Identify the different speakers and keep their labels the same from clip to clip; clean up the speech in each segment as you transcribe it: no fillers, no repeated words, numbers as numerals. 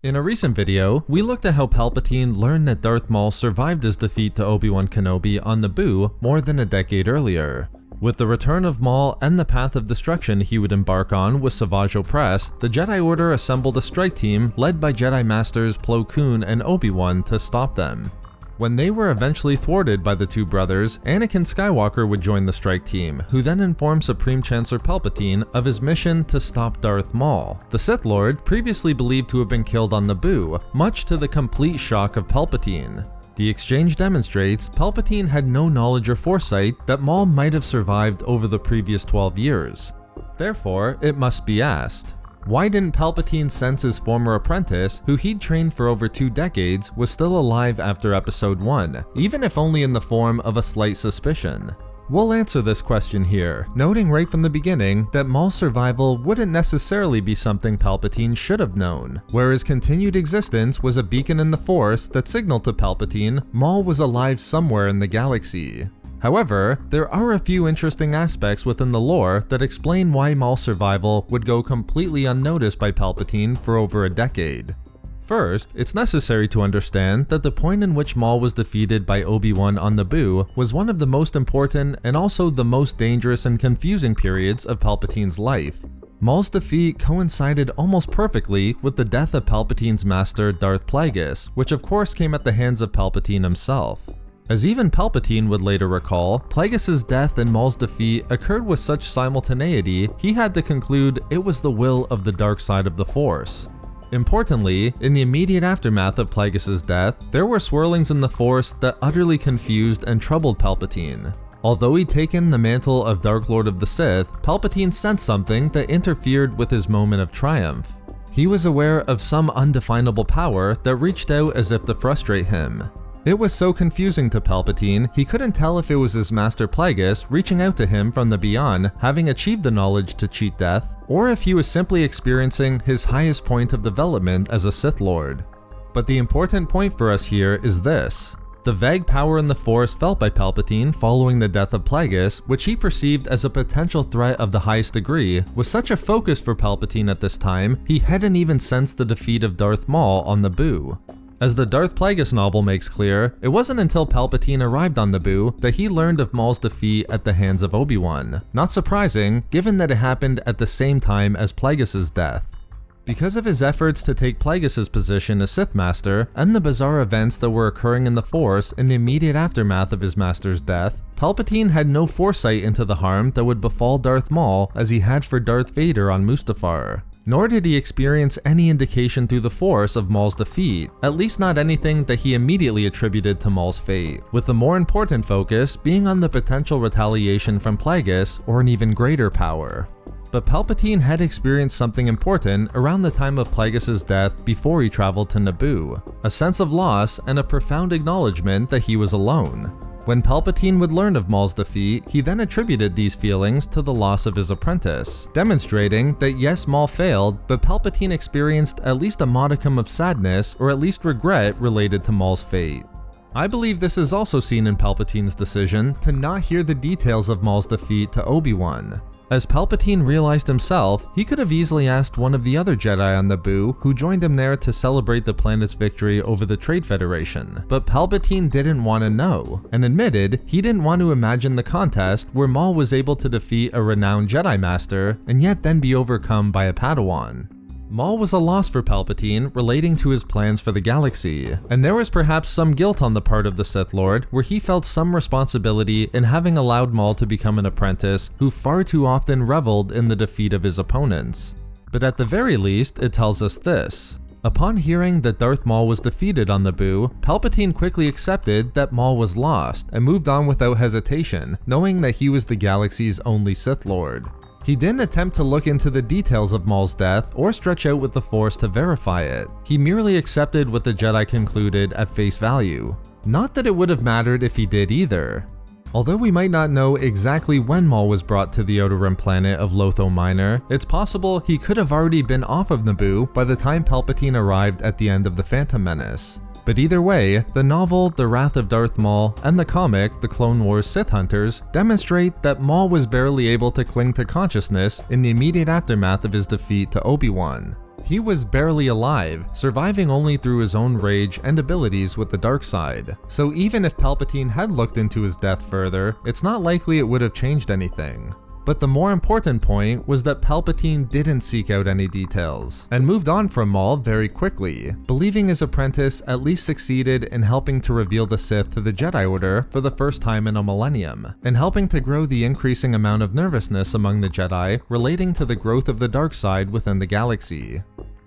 Speaker 1: In a recent video, we looked at how Palpatine learned that Darth Maul survived his defeat to Obi-Wan Kenobi on Naboo more than a decade earlier. With the return of Maul and the path of destruction he would embark on with Savage Opress, the Jedi Order assembled a strike team led by Jedi Masters Plo Koon and Obi-Wan to stop them. When they were eventually thwarted by the two brothers, Anakin Skywalker would join the strike team, who then informed Supreme Chancellor Palpatine of his mission to stop Darth Maul, the Sith Lord previously believed to have been killed on Naboo, much to the complete shock of Palpatine. The exchange demonstrates Palpatine had no knowledge or foresight that Maul might have survived over the previous 12 years. Therefore, it must be asked, why didn't Palpatine sense his former apprentice, who he'd trained for over 2 decades, was still alive after Episode 1, even if only in the form of a slight suspicion? We'll answer this question here, noting right from the beginning that Maul's survival wouldn't necessarily be something Palpatine should have known, where his continued existence was a beacon in the Force that signaled to Palpatine Maul was alive somewhere in the galaxy. However, there are a few interesting aspects within the lore that explain why Maul's survival would go completely unnoticed by Palpatine for over a decade. First, it's necessary to understand that the point in which Maul was defeated by Obi-Wan on Naboo was one of the most important and also the most dangerous and confusing periods of Palpatine's life. Maul's defeat coincided almost perfectly with the death of Palpatine's master Darth Plagueis, which of course came at the hands of Palpatine himself. As even Palpatine would later recall, Plagueis' death and Maul's defeat occurred with such simultaneity, he had to conclude it was the will of the dark side of the Force. Importantly, in the immediate aftermath of Plagueis' death, there were swirlings in the Force that utterly confused and troubled Palpatine. Although he'd taken the mantle of Dark Lord of the Sith, Palpatine sensed something that interfered with his moment of triumph. He was aware of some undefinable power that reached out as if to frustrate him. It was so confusing to Palpatine, he couldn't tell if it was his master Plagueis reaching out to him from the beyond, having achieved the knowledge to cheat death, or if he was simply experiencing his highest point of development as a Sith Lord. But the important point for us here is this. The vague power in the Force felt by Palpatine following the death of Plagueis, which he perceived as a potential threat of the highest degree, was such a focus for Palpatine at this time, he hadn't even sensed the defeat of Darth Maul on Naboo. As the Darth Plagueis novel makes clear, it wasn't until Palpatine arrived on Naboo that he learned of Maul's defeat at the hands of Obi-Wan. Not surprising, given that it happened at the same time as Plagueis' death. Because of his efforts to take Plagueis' position as Sith Master, and the bizarre events that were occurring in the Force in the immediate aftermath of his master's death, Palpatine had no foresight into the harm that would befall Darth Maul as he had for Darth Vader on Mustafar. Nor did he experience any indication through the Force of Maul's defeat, at least not anything that he immediately attributed to Maul's fate, with the more important focus being on the potential retaliation from Plagueis or an even greater power. But Palpatine had experienced something important around the time of Plagueis' death before he traveled to Naboo, a sense of loss and a profound acknowledgement that he was alone. When Palpatine would learn of Maul's defeat, he then attributed these feelings to the loss of his apprentice, demonstrating that yes, Maul failed, but Palpatine experienced at least a modicum of sadness or at least regret related to Maul's fate. I believe this is also seen in Palpatine's decision to not hear the details of Maul's defeat to Obi-Wan. As Palpatine realized himself, he could have easily asked one of the other Jedi on Naboo who joined him there to celebrate the planet's victory over the Trade Federation, but Palpatine didn't want to know, and admitted he didn't want to imagine the contest where Maul was able to defeat a renowned Jedi Master and yet then be overcome by a Padawan. Maul was a loss for Palpatine relating to his plans for the galaxy, and there was perhaps some guilt on the part of the Sith Lord where he felt some responsibility in having allowed Maul to become an apprentice who far too often reveled in the defeat of his opponents. But at the very least, it tells us this. Upon hearing that Darth Maul was defeated on Naboo, Palpatine quickly accepted that Maul was lost and moved on without hesitation, knowing that he was the galaxy's only Sith Lord. He didn't attempt to look into the details of Maul's death or stretch out with the Force to verify it. He merely accepted what the Jedi concluded at face value. Not that it would have mattered if he did either. Although we might not know exactly when Maul was brought to the Outer Rim planet of Lotho Minor, it's possible he could have already been off of Naboo by the time Palpatine arrived at the end of The Phantom Menace. But either way, the novel The Wrath of Darth Maul and the comic The Clone Wars Sith Hunters demonstrate that Maul was barely able to cling to consciousness in the immediate aftermath of his defeat to Obi-Wan. He was barely alive, surviving only through his own rage and abilities with the dark side. So even if Palpatine had looked into his death further, it's not likely it would have changed anything. But the more important point was that Palpatine didn't seek out any details, and moved on from Maul very quickly, believing his apprentice at least succeeded in helping to reveal the Sith to the Jedi Order for the first time in a millennium, and helping to grow the increasing amount of nervousness among the Jedi relating to the growth of the dark side within the galaxy.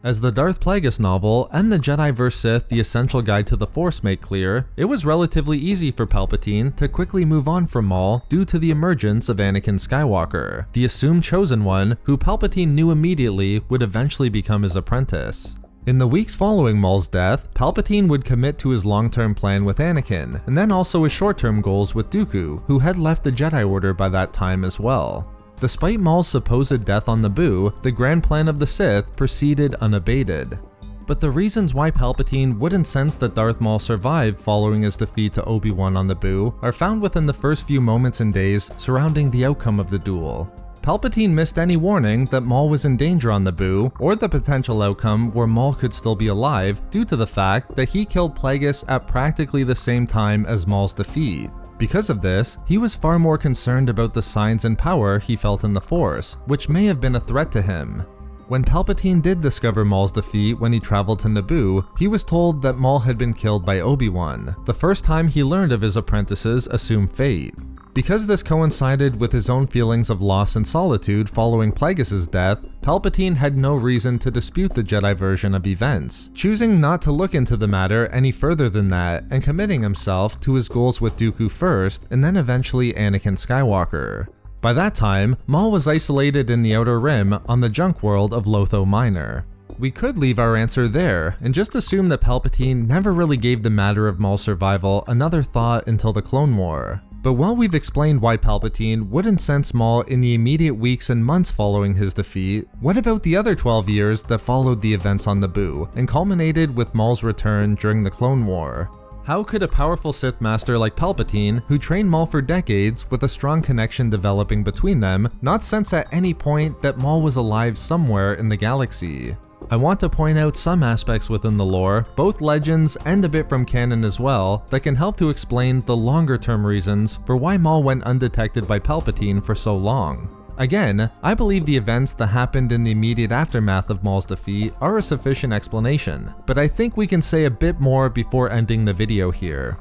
Speaker 1: As the Darth Plagueis novel and the Jedi vs. Sith The Essential Guide to the Force make clear, it was relatively easy for Palpatine to quickly move on from Maul due to the emergence of Anakin Skywalker, the assumed chosen one who Palpatine knew immediately would eventually become his apprentice. In the weeks following Maul's death, Palpatine would commit to his long-term plan with Anakin, and then also his short-term goals with Dooku, who had left the Jedi Order by that time as well. Despite Maul's supposed death on Naboo, the grand plan of the Sith proceeded unabated. But the reasons why Palpatine wouldn't sense that Darth Maul survived following his defeat to Obi-Wan on Naboo are found within the first few moments and days surrounding the outcome of the duel. Palpatine missed any warning that Maul was in danger on Naboo, or the potential outcome where Maul could still be alive due to the fact that he killed Plagueis at practically the same time as Maul's defeat. Because of this, he was far more concerned about the signs and power he felt in the Force, which may have been a threat to him. When Palpatine did discover Maul's defeat when he traveled to Naboo, he was told that Maul had been killed by Obi-Wan, the first time he learned of his apprentice's assumed fate. Because this coincided with his own feelings of loss and solitude following Plagueis' death, Palpatine had no reason to dispute the Jedi version of events, choosing not to look into the matter any further than that and committing himself to his goals with Dooku first and then eventually Anakin Skywalker. By that time, Maul was isolated in the Outer Rim on the junk world of Lotho Minor. We could leave our answer there and just assume that Palpatine never really gave the matter of Maul's survival another thought until the Clone War. But while we've explained why Palpatine wouldn't sense Maul in the immediate weeks and months following his defeat, what about the other 12 years that followed the events on Naboo and culminated with Maul's return during the Clone War? How could a powerful Sith Master like Palpatine, who trained Maul for decades with a strong connection developing between them, not sense at any point that Maul was alive somewhere in the galaxy? I want to point out some aspects within the lore, both legends and a bit from canon as well, that can help to explain the longer term reasons for why Maul went undetected by Palpatine for so long. Again, I believe the events that happened in the immediate aftermath of Maul's defeat are a sufficient explanation, but I think we can say a bit more before ending the video here.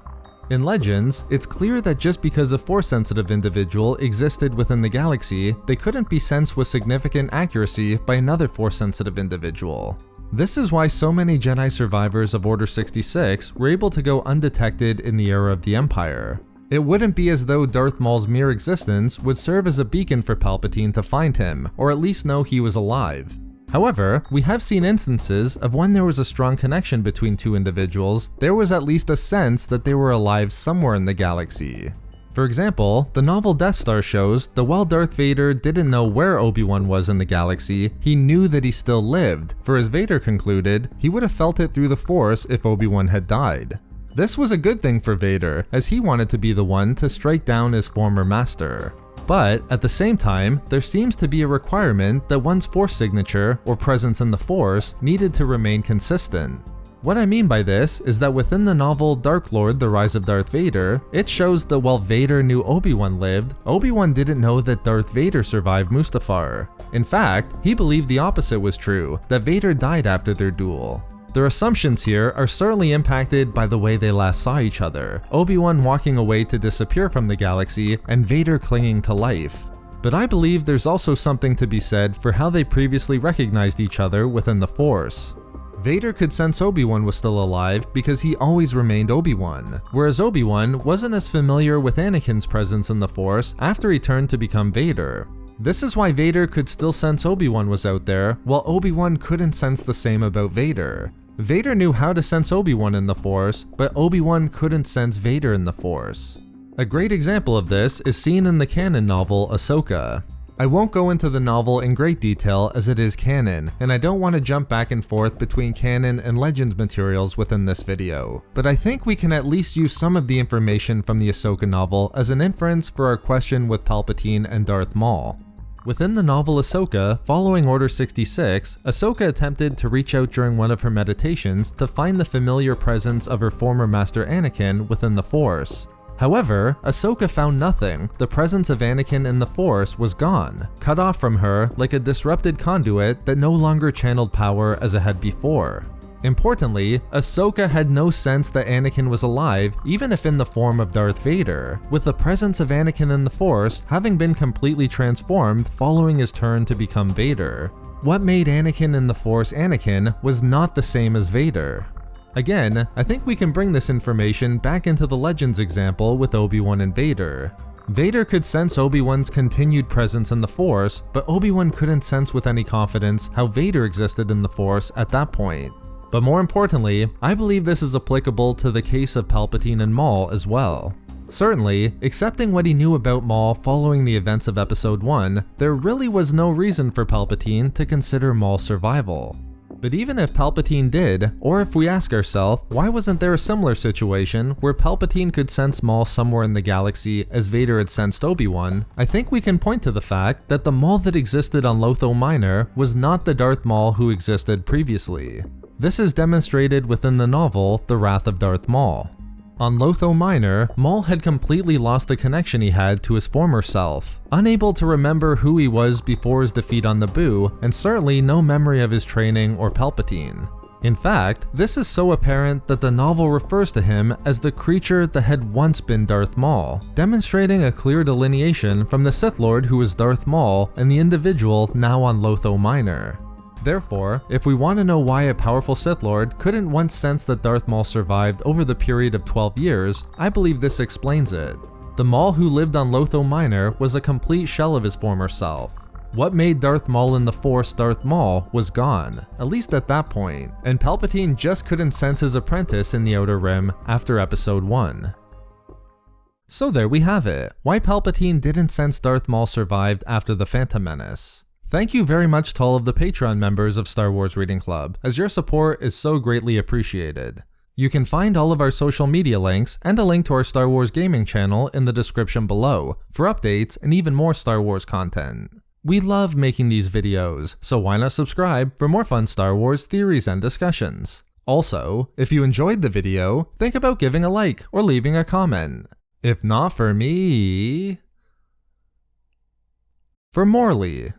Speaker 1: In Legends, it's clear that just because a Force-sensitive individual existed within the galaxy, they couldn't be sensed with significant accuracy by another Force-sensitive individual. This is why so many Jedi survivors of Order 66 were able to go undetected in the era of the Empire. It wouldn't be as though Darth Maul's mere existence would serve as a beacon for Palpatine to find him, or at least know he was alive. However, we have seen instances of when there was a strong connection between two individuals, there was at least a sense that they were alive somewhere in the galaxy. For example, the novel Death Star shows that while Darth Vader didn't know where Obi-Wan was in the galaxy, he knew that he still lived, for as Vader concluded, he would have felt it through the Force if Obi-Wan had died. This was a good thing for Vader, as he wanted to be the one to strike down his former master. But at the same time, there seems to be a requirement that one's Force signature or presence in the Force needed to remain consistent. What I mean by this is that within the novel Dark Lord: The Rise of Darth Vader, it shows that while Vader knew Obi-Wan lived, Obi-Wan didn't know that Darth Vader survived Mustafar. In fact, he believed the opposite was true, that Vader died after their duel. Their assumptions here are certainly impacted by the way they last saw each other, Obi-Wan walking away to disappear from the galaxy and Vader clinging to life. But I believe there's also something to be said for how they previously recognized each other within the Force. Vader could sense Obi-Wan was still alive because he always remained Obi-Wan, whereas Obi-Wan wasn't as familiar with Anakin's presence in the Force after he turned to become Vader. This is why Vader could still sense Obi-Wan was out there, while Obi-Wan couldn't sense the same about Vader. Vader knew how to sense Obi-Wan in the Force, but Obi-Wan couldn't sense Vader in the Force. A great example of this is seen in the canon novel Ahsoka. I won't go into the novel in great detail as it is canon, and I don't want to jump back and forth between canon and Legends materials within this video, but I think we can at least use some of the information from the Ahsoka novel as an inference for our question with Palpatine and Darth Maul. Within the novel Ahsoka, following Order 66, Ahsoka attempted to reach out during one of her meditations to find the familiar presence of her former master Anakin within the Force. However, Ahsoka found nothing. The presence of Anakin in the Force was gone, cut off from her like a disrupted conduit that no longer channeled power as it had before. Importantly, Ahsoka had no sense that Anakin was alive, even if in the form of Darth Vader, with the presence of Anakin in the Force having been completely transformed following his turn to become Vader. What made Anakin in the Force Anakin was not the same as Vader. Again, I think we can bring this information back into the Legends example with Obi-Wan and Vader. Vader could sense Obi-Wan's continued presence in the Force, but Obi-Wan couldn't sense with any confidence how Vader existed in the Force at that point. But more importantly, I believe this is applicable to the case of Palpatine and Maul as well. Certainly, accepting what he knew about Maul following the events of Episode 1, there really was no reason for Palpatine to consider Maul's survival. But even if Palpatine did, or if we ask ourselves, why wasn't there a similar situation where Palpatine could sense Maul somewhere in the galaxy as Vader had sensed Obi-Wan, I think we can point to the fact that the Maul that existed on Lotho Minor was not the Darth Maul who existed previously. This is demonstrated within the novel The Wrath of Darth Maul. On Lotho Minor, Maul had completely lost the connection he had to his former self, unable to remember who he was before his defeat on Naboo, and certainly no memory of his training or Palpatine. In fact, this is so apparent that the novel refers to him as the creature that had once been Darth Maul, demonstrating a clear delineation from the Sith Lord who was Darth Maul and the individual now on Lotho Minor. Therefore, if we want to know why a powerful Sith Lord couldn't once sense that Darth Maul survived over the period of 12 years, I believe this explains it. The Maul who lived on Lotho Minor was a complete shell of his former self. What made Darth Maul in the Force Darth Maul was gone, at least at that point, and Palpatine just couldn't sense his apprentice in the Outer Rim after Episode 1. So there we have it, why Palpatine didn't sense Darth Maul survived after the Phantom Menace. Thank you very much to all of the Patreon members of Star Wars Reading Club, as your support is so greatly appreciated. You can find all of our social media links and a link to our Star Wars gaming channel in the description below for updates and even more Star Wars content. We love making these videos, so why not subscribe for more fun Star Wars theories and discussions. Also, if you enjoyed the video, think about giving a like or leaving a comment. If not for me, for Morley.